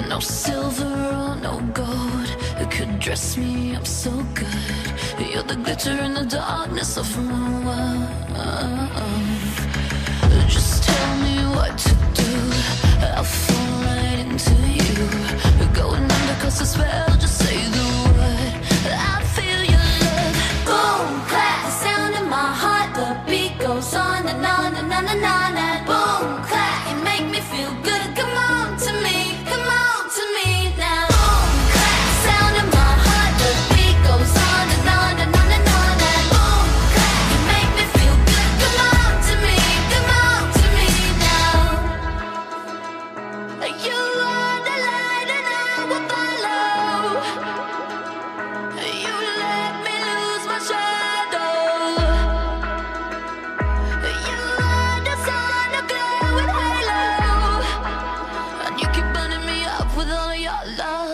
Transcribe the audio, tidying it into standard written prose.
No silver or no gold could dress me up so good. You're the glitter in the darkness of my world. Just tell me what to do, I'll fall right into you. Going under 'cause the spell, just say the word, I feel your love. Boom, clap, the sound in my heart, the beat goes on and on and on and on. And boom, clap, you make me feel good. Come on to me, come on to me now. Boom, clap, the sound in my heart, the beat goes on and on and on and on. And boom, clap, you make me feel good. Come on to me, come on to me now. You are the light and I will follow. You let me lose my shadow. You are the sun, a glowing halo, and you keep burning me up with all of your love.